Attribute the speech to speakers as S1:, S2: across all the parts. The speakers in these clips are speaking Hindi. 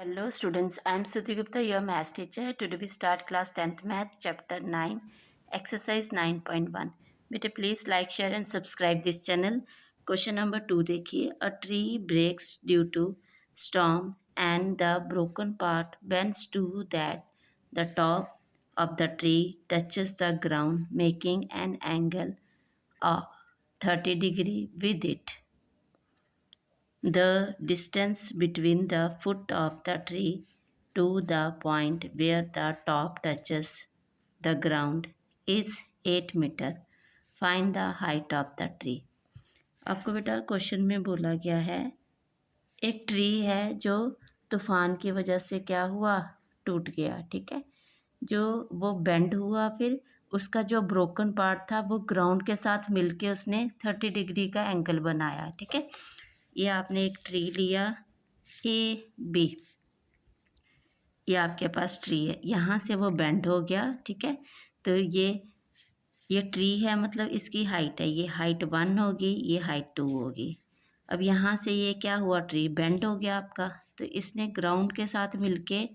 S1: Hello students, I am Stuti Gupta, your maths teacher. Today we start class 10th math chapter 9 exercise 9.1. बेटे please like, share and subscribe this channel. Question number 2 देखिए. A tree breaks due to storm and the broken part bends to that the top of the tree touches the ground making an angle of 30 degree with it. The distance between the foot of the tree to the point where the top touches the ground is 8 metre. Find the height of the tree. आपको बेटा क्वेश्चन में बोला गया है एक ट्री है जो तूफान की वजह से क्या हुआ, टूट गया. ठीक है, जो वो बेंड हुआ, फिर उसका जो ब्रोकन पार्ट था वो ग्राउंड के साथ मिलके उसने 30 डिग्री का एंगल बनाया. ठीक है, ये आपने एक ट्री लिया ए बी, ये आपके पास ट्री है, यहाँ से वो बेंड हो गया. ठीक है, तो ये ट्री है, मतलब इसकी हाइट है, ये हाइट 1 होगी, ये हाइट 2 होगी. अब यहाँ से ये क्या हुआ, ट्री बेंड हो गया आपका, तो इसने ग्राउंड के साथ मिलके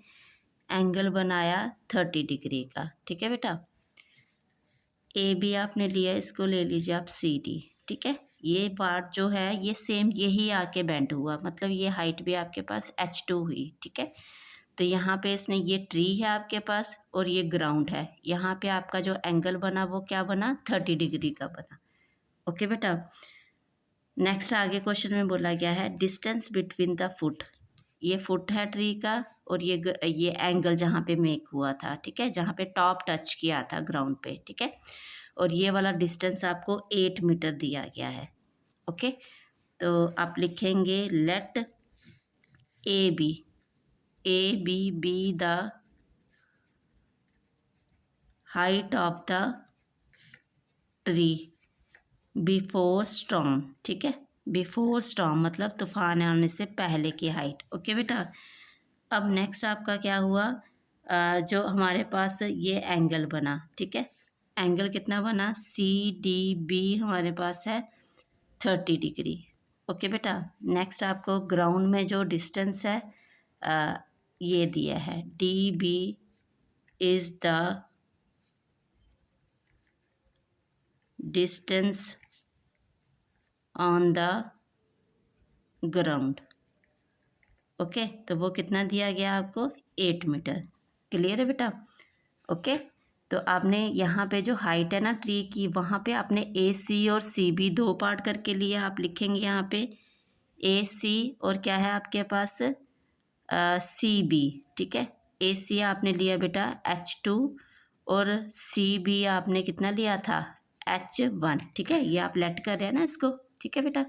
S1: एंगल बनाया 30 डिग्री का. ठीक है बेटा, ए बी आपने लिया, इसको ले लीजिए आप सी डी. ठीक है, ये पार्ट जो है ये सेम यही आके बेंड हुआ, मतलब ये हाइट भी आपके पास H2 हुई. ठीक है, तो यहाँ पे इसने, ये ट्री है आपके पास और ये ग्राउंड है, यहाँ पे आपका जो एंगल बना वो क्या बना, 30 डिग्री का बना. ओके बेटा, नेक्स्ट आगे क्वेश्चन में बोला गया है डिस्टेंस बिटवीन द फुट. ये फुट है ट्री का और ये एंगल जहाँ पे मेक हुआ था. ठीक है, जहाँ पे टॉप टच किया था ग्राउंड पे. ठीक है, और ये वाला डिस्टेंस आपको 8 मीटर दिया गया है. ओके, तो आप लिखेंगे let A B be the height of the tree before storm. ठीक है, बिफोर स्टॉर्म मतलब तूफान आने से पहले की हाइट. ओके बेटा, अब नेक्स्ट आपका क्या हुआ, जो हमारे पास ये एंगल बना. ठीक है, एंगल कितना बना, CDB हमारे पास है 30 डिग्री. ओके बेटा, नेक्स्ट आपको ग्राउंड में जो डिस्टेंस है ये दिया है DB is the distance on the ground. Okay, तो वो कितना दिया गया आपको, 8 मीटर. क्लियर है बेटा. ओके, तो आपने यहाँ पे जो हाइट है ना ट्री की, वहाँ पे आपने AC और CB 2 पार्ट करके लिया. आप लिखेंगे यहाँ पे AC और क्या है आपके पास CB. ठीक है, AC आपने लिया बेटा H2 और CB आपने कितना लिया था, H1. ठीक है, ये आप लेट कर रहे हैं ना इसको. ठीक है बेटा,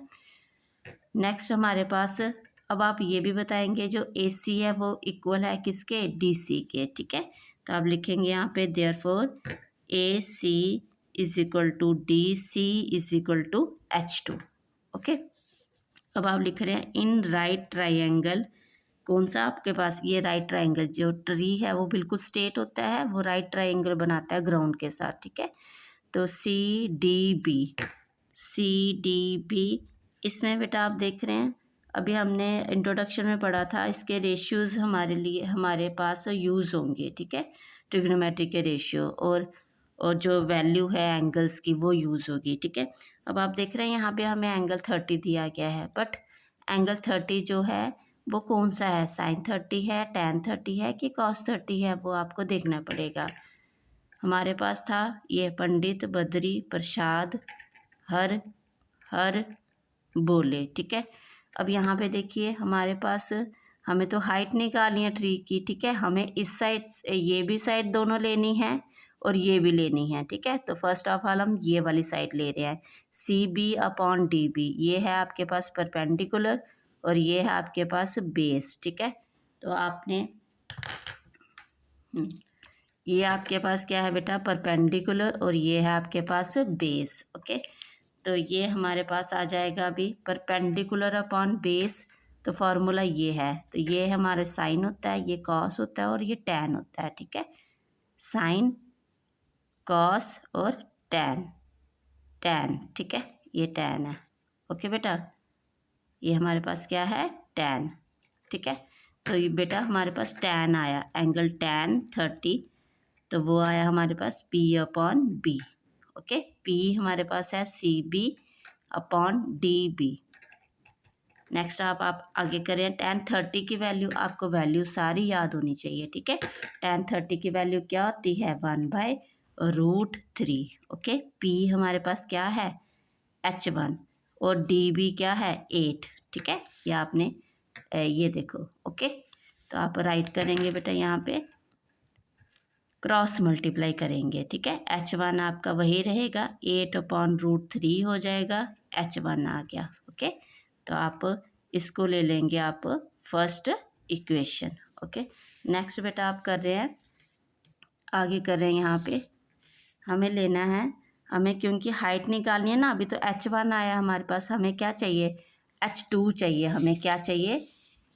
S1: नेक्स्ट हमारे पास, अब आप ये भी बताएंगे जो AC है वो इक्वल है किसके, DC के. ठीक है, तो आप लिखेंगे यहाँ पे therefore AC is equal to DC is equal to H2. Okay, अब आप लिख रहे हैं इन राइट ट्राइंगल. कौन सा आपके पास, ये राइट ट्राइंगल, जो ट्री है वो बिल्कुल स्ट्रेट होता है, वो राइट ट्राइंगल बनाता है ग्राउंड के साथ. ठीक है, तो CDB इसमें बेटा आप देख रहे हैं, अभी हमने इंट्रोडक्शन में पढ़ा था, इसके रेशियोज़ हमारे लिए हमारे पास यूज़ होंगे. ठीक है, ट्रिग्नोमेट्री के रेशियो और जो वैल्यू है एंगल्स की वो यूज़ होगी. ठीक है, अब आप देख रहे हैं यहाँ पे हमें एंगल 30 दिया गया है, बट एंगल 30 जो है वो कौन सा है, sin 30 है, tan 30 है कि cos 30 है, वो आपको देखना पड़ेगा. हमारे पास था ये पंडित बद्री प्रसाद हर बोले. ठीक है, अब यहाँ पे देखिए हमारे पास, हमें तो हाइट निकालनी है ट्री की. ठीक है, हमें इस साइड, ये भी साइड दोनों लेनी है और ये भी लेनी है. ठीक है, तो फर्स्ट ऑफ ऑल हम ये वाली साइड ले रहे हैं, CB/DB. ये है आपके पास परपेंडिकुलर और ये है आपके पास बेस. ठीक है, तो आपने ये आपके पास क्या है बेटा, परपेंडिकुलर और ये है आपके पास बेस. ओके, तो ये हमारे पास आ जाएगा अभी परपेंडिकुलर अपॉन बेस. तो फार्मूला ये है, तो ये हमारे साइन होता है, ये कॉस होता है और ये टैन होता है. ठीक है, साइन कॉस और टैन. ठीक है, ये टैन है. ओके बेटा, ये हमारे पास क्या है, टैन. ठीक है, तो ये बेटा हमारे पास tan आया, एंगल tan 30, तो वो आया हमारे पास P/B। ओके, P हमारे पास है CB/DB। नेक्स्ट आप आगे करें, tan 30 की वैल्यू, आपको वैल्यू सारी याद होनी चाहिए, ठीक है। tan 30 की वैल्यू क्या होती है, 1/√3। ओके, P हमारे पास क्या है, H1, और DB क्या है, 8, ठीक है। ये आपने ये देखो, ओके। तो आप राइट करेंगे बेटा, यहाँ पे क्रॉस मल्टीप्लाई करेंगे, ठीक है। H1 आपका वही रहेगा, 8/√3 हो जाएगा, H1 आ गया, ओके। तो आप इसको ले लेंगे आप फर्स्ट इक्वेशन, ओके। नेक्स्ट बेटा आप कर रहे हैं, आगे कर रहे हैं, यहाँ पे हमें लेना है, हमें क्योंकि हाइट निकालनी है ना, अभी तो H1 आया हमारे पास, हमें क्या चाहिए, H2 चाहिए, हमें क्या चाहिए,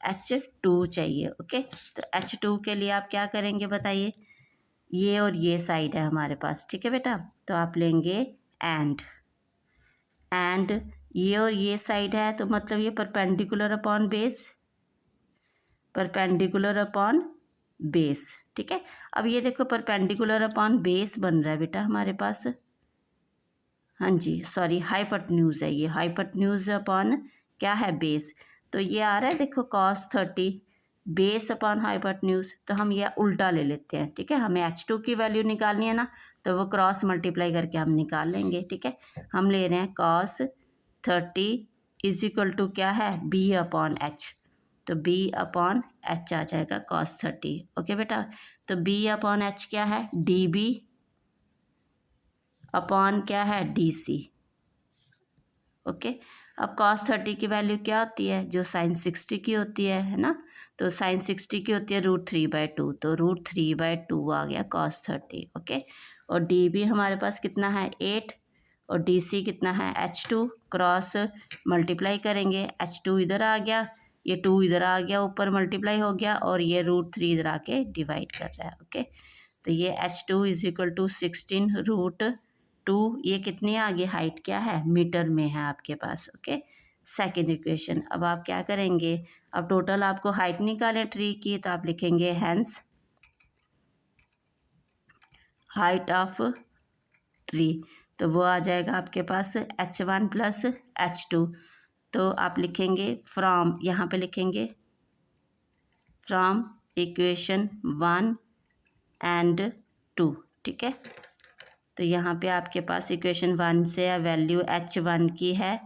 S1: H2 चाहिए, ओके। तो H2 के लिए आप क्या करेंगे बताइए, ये और ये साइड है हमारे पास, ठीक है बेटा। तो आप लेंगे एंड ये और ये साइड है, तो मतलब ये परपेंडिकुलर अपॉन बेस, ठीक है। अब ये देखो परपेंडिकुलर अपॉन बेस बन रहा है बेटा हमारे पास, हाँ जी सॉरी, हाइपोटेन्यूज है ये, हाइपोटेन्यूज अपॉन क्या है, बेस। तो ये आ रहा है देखो cos 30 बेस अपॉन हाइपोटेन्यूज, तो हम ये उल्टा ले लेते हैं, ठीक है। हमें H2 की वैल्यू निकालनी है ना, तो वो क्रॉस मल्टीप्लाई करके हम निकाल लेंगे, ठीक है। हम ले रहे हैं cos 30 इज इक्वल टू क्या है, B/H, तो B/H आ जाएगा cos 30, ओके बेटा। तो B/H क्या है, DB अपॉन क्या है, DC, ओके। अब cos 30 की वैल्यू क्या होती है, जो sin 60 की होती है ना। तो sin 60 की होती है √3/2, तो √3/2 आ गया cos 30, ओके। और DB हमारे पास कितना है, 8, और DC कितना है, H2, क्रॉस मल्टीप्लाई करेंगे, H2 इधर आ गया, ये 2 इधर आ गया, ऊपर मल्टीप्लाई हो गया, और ये √3 इधर आके डिवाइड कर रहा है, ओके। तो ये H2 इज इक्वल टू 16√2, ये कितनी आ गई, हाइट क्या है, मीटर में है आपके पास, ओके। सेकेंड इक्वेशन, अब आप क्या करेंगे, अब टोटल आपको हाइट निकालें ट्री की, तो आप लिखेंगे हैंस हाइट ऑफ ट्री, तो वो आ जाएगा आपके पास H1 + H2। तो आप लिखेंगे फ्रॉम, यहाँ पे लिखेंगे फ्रॉम इक्वेशन 1 एंड 2, ठीक है। तो यहाँ पे आपके पास इक्वेशन 1 से वैल्यू H1 की है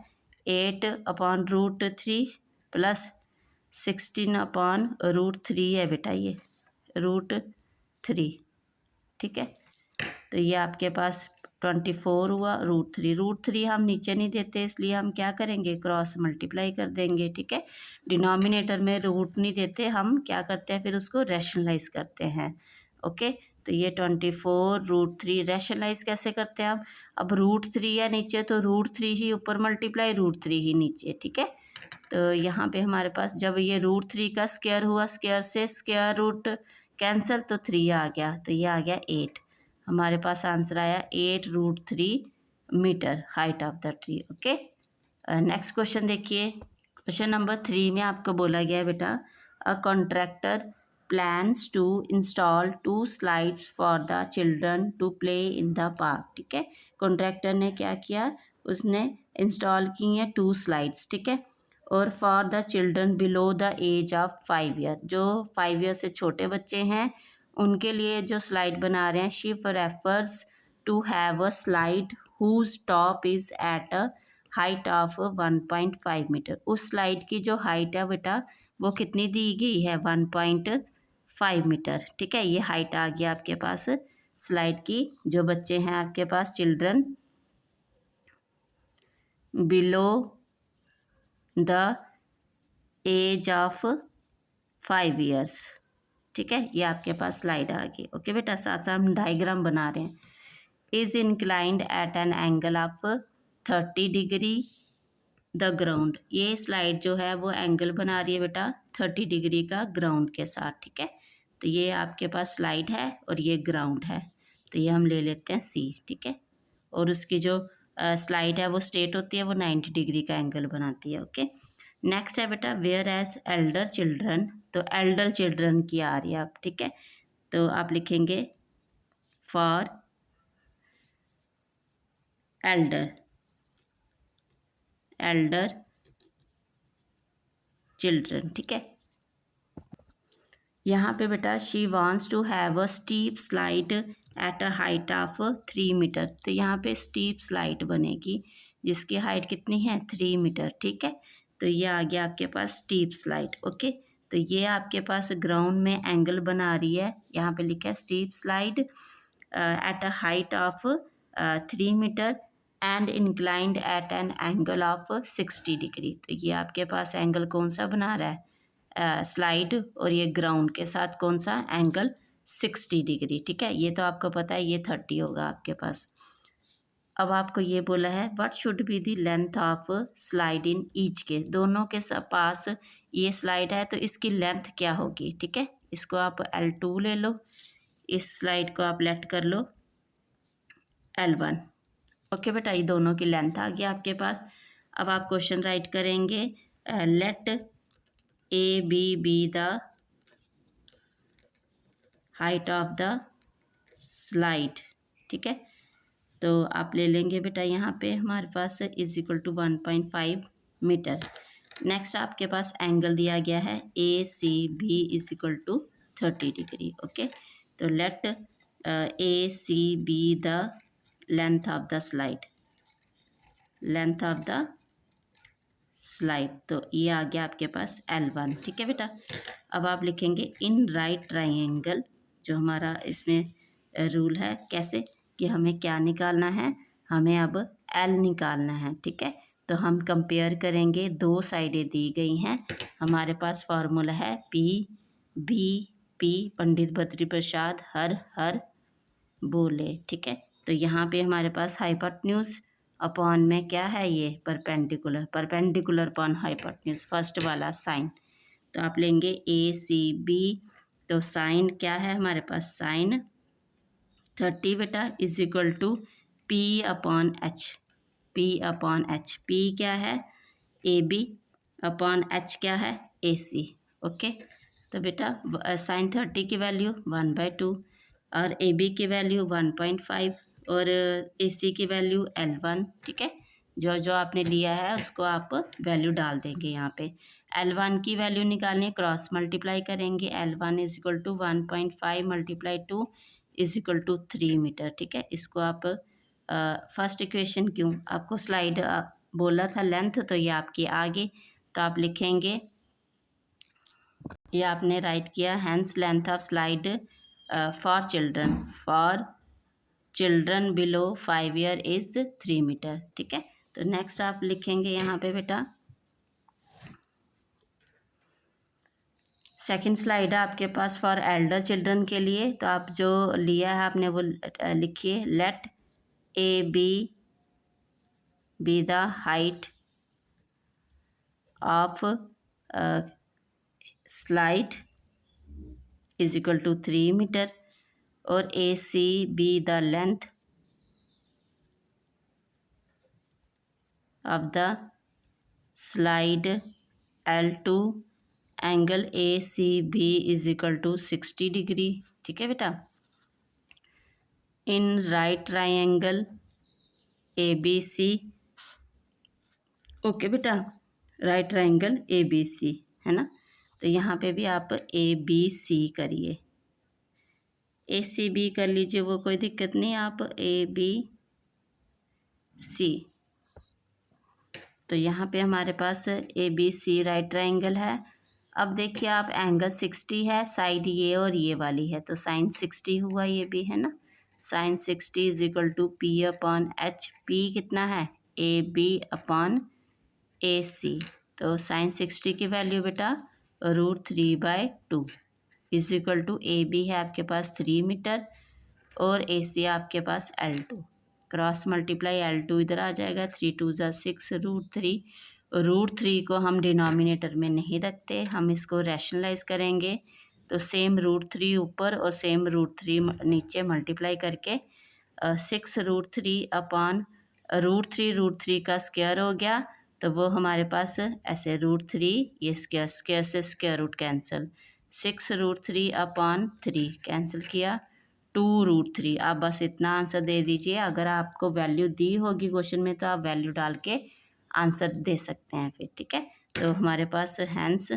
S1: 8/√3 + 16/√3 है बेटा, ये √3, ठीक है। तो ये आपके पास 24 हुआ, √3 हम नीचे नहीं देते, इसलिए हम क्या करेंगे, क्रॉस मल्टीप्लाई कर देंगे, ठीक है। डिनोमिनेटर में रूट नहीं देते, हम क्या करते हैं फिर उसको रैशनलाइज करते हैं, ओके। तो ये 24√3 रैशनलाइज कैसे करते हैं हम, अब √3 है नीचे, तो √3 ही ऊपर मल्टीप्लाई √3 ही नीचे, ठीक है। तो यहाँ पे हमारे पास जब ये √3 का स्क्वायर हुआ, स्क्वायर से स्क्वायर रूट कैंसिल, तो 3 आ गया, तो ये आ गया 8, हमारे पास आंसर आया 8√3 metre height of the tree, okay. Next question देखिए, क्वेश्चन नंबर 3 में आपको बोला गया है बेटा, a contractor plans to install 2 slides for the children to play in the park, ठीक है। कॉन्ट्रैक्टर ने क्या किया, उसने इंस्टॉल की हैं 2 स्लाइड्स, ठीक है, और for the children below the age of 5 year, जो 5 ईयर से छोटे बच्चे हैं उनके लिए जो स्लाइड बना रहे हैं, she refers to have a slide whose top is at a height of 1.5 metre, उस स्लाइड की जो हाइट है बेटा वो कितनी दी गई है, 1.5 मीटर, ठीक है। ये हाइट आ गया आपके पास स्लाइड की, जो बच्चे हैं आपके पास children below the age of 5 years, ठीक है। ये आपके पास स्लाइड आ गई, ओके बेटा। साथ साथ हम डायग्राम बना रहे हैं, is inclined at an angle of 30 degree the ground, ये स्लाइड जो है वो एंगल बना रही है बेटा 30 डिग्री का ग्राउंड के साथ, ठीक है। तो ये आपके पास स्लाइड है और ये ग्राउंड है, तो ये हम ले लेते हैं C, ठीक है। और उसकी जो स्लाइड है वो स्ट्रेट होती है, वो 90 डिग्री का एंगल बनाती है, ओके। नेक्स्ट है बेटा वेयर एज एल्डर चिल्ड्रन, तो एल्डर चिल्ड्रन की आ रही है आप, ठीक है। तो आप लिखेंगे फॉर एल्डर चिल्ड्रन, ठीक है। यहाँ पे बेटा she wants to have a steep slide at a height of 3 metre, तो यहाँ पे स्टीप स्लाइड बनेगी जिसकी हाइट कितनी है 3 मीटर, ठीक है। तो ये आ गया आपके पास स्टीप स्लाइड, ओके। तो ये आपके पास ग्राउंड में एंगल बना रही है, यहाँ पे लिखा है steep slide at a height of 3 metre and inclined at an angle of 60 degree. तो ये आपके पास एंगल कौन सा बना रहा है स्लाइड, और ये ग्राउंड के साथ कौन सा एंगल 60 डिग्री, ठीक है। ये तो आपको पता है ये 30 होगा आपके पास। अब आपको ये बोला है what should be the length of slide in each के, दोनों के पास ये स्लाइड है तो इसकी लेंथ क्या होगी, ठीक है। इसको आप L2 ले लो, इस स्लाइड को आप लेट कर लो L1, ओके बेटा। ये दोनों की लेंथ आ गया आपके पास। अब आप क्वेश्चन राइट करेंगे let A B the height of the slide, ठीक है। तो आप ले लेंगे बेटा यहाँ पे हमारे पास is equal to 1.5 metre. Next आपके पास एंगल दिया गया है A C B is equal to 30 degree, okay. तो let A C B the length of the slide, तो ये आ गया आपके पास L1, ठीक है बेटा। अब आप लिखेंगे इन राइट ट्राइंगल, जो हमारा इसमें रूल है कैसे कि हमें क्या निकालना है, हमें अब L निकालना है, ठीक है। तो हम कंपेयर करेंगे, दो साइडें दी गई हैं, हमारे पास फार्मूला है P B P Pandit Badri Prasad हर हर बोले, ठीक है। तो यहाँ पे हमारे पास हाइपोटेन्यूज अपॉन में क्या है ये परपेंडिकुलर अपॉन हाइपोटेन्यूज, फर्स्ट वाला साइन। तो आप लेंगे ए सी बी, तो साइन क्या है हमारे पास साइन 30 बेटा is equal to P upon H, P क्या है ए बी अपॉन एच क्या है ए सी, ओके। तो बेटा साइन 30 की वैल्यू 1/2 और ए बी की वैल्यू 1.5 और ए सी की वैल्यू L1, ठीक है। जो जो आपने लिया है उसको आप वैल्यू डाल देंगे यहाँ पे। L1 की वैल्यू निकालनी, क्रॉस मल्टीप्लाई करेंगे, L1 is equal to 1.5 multiply 2 is equal to 3 metre, ठीक है। इसको आप फर्स्ट इक्वेशन क्यों आपको स्लाइड बोला था लेंथ, तो ये आपकी आ गई। तो आप लिखेंगे ये आपने राइट किया hence length of slide for children below 5 year is 3 metre, ठीक है। तो नेक्स्ट आप लिखेंगे यहाँ पे बेटा सेकंड स्लाइड है आपके पास फॉर एल्डर चिल्ड्रन के लिए। तो आप जो लिया है आपने वो लिखिए let A B the height of slide is equal to 3 metre और A C B the length of the slide L2 angle A C B is equal to 60 degree, ठीक है बेटा। In right triangle A B C, okay बेटा, right triangle A B C है ना। तो यहाँ पे भी आप ए बी सी करिए, ए सी बी कर लीजिए, वो कोई दिक्कत नहीं, आप ए बी सी। तो यहाँ पे हमारे पास A B C right triangle है। अब देखिए आप एंगल 60 है, साइड ये और ये वाली है, तो साइन 60 हुआ ये भी है ना। Sine 60 is equal to P upon H, P कितना है ए बी अपॉन ए सी। तो साइन 60 की वैल्यू बेटा √3/2 is equal to A B है आपके पास 3 मीटर और ए सी आपके पास L2, क्रॉस मल्टीप्लाई L2 इधर आ जाएगा, 3 2 ज़ा 6 √3 को हम डिनोमिनेटर में नहीं रखते, हम इसको रैशनलाइज करेंगे। तो सेम √3 ऊपर और सेम √3 नीचे मल्टीप्लाई करके 6 √3 अपॉन √3 का स्क्वायर हो गया तो वो हमारे पास ऐसे √3, ये स्क्वायर स्क्वायर से स्क्वायर रूट कैंसिल, 6√3/3 कैंसिल किया, 2√3। आप बस इतना आंसर दे दीजिए। अगर आपको वैल्यू दी होगी क्वेश्चन में तो आप वैल्यू डाल के आंसर दे सकते हैं फिर, ठीक है। तो हमारे पास hence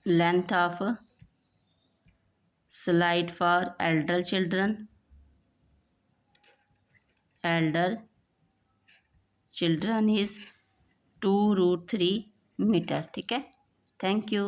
S1: length of slide for elder children is 2√3 metre, ठीक है। Thank you.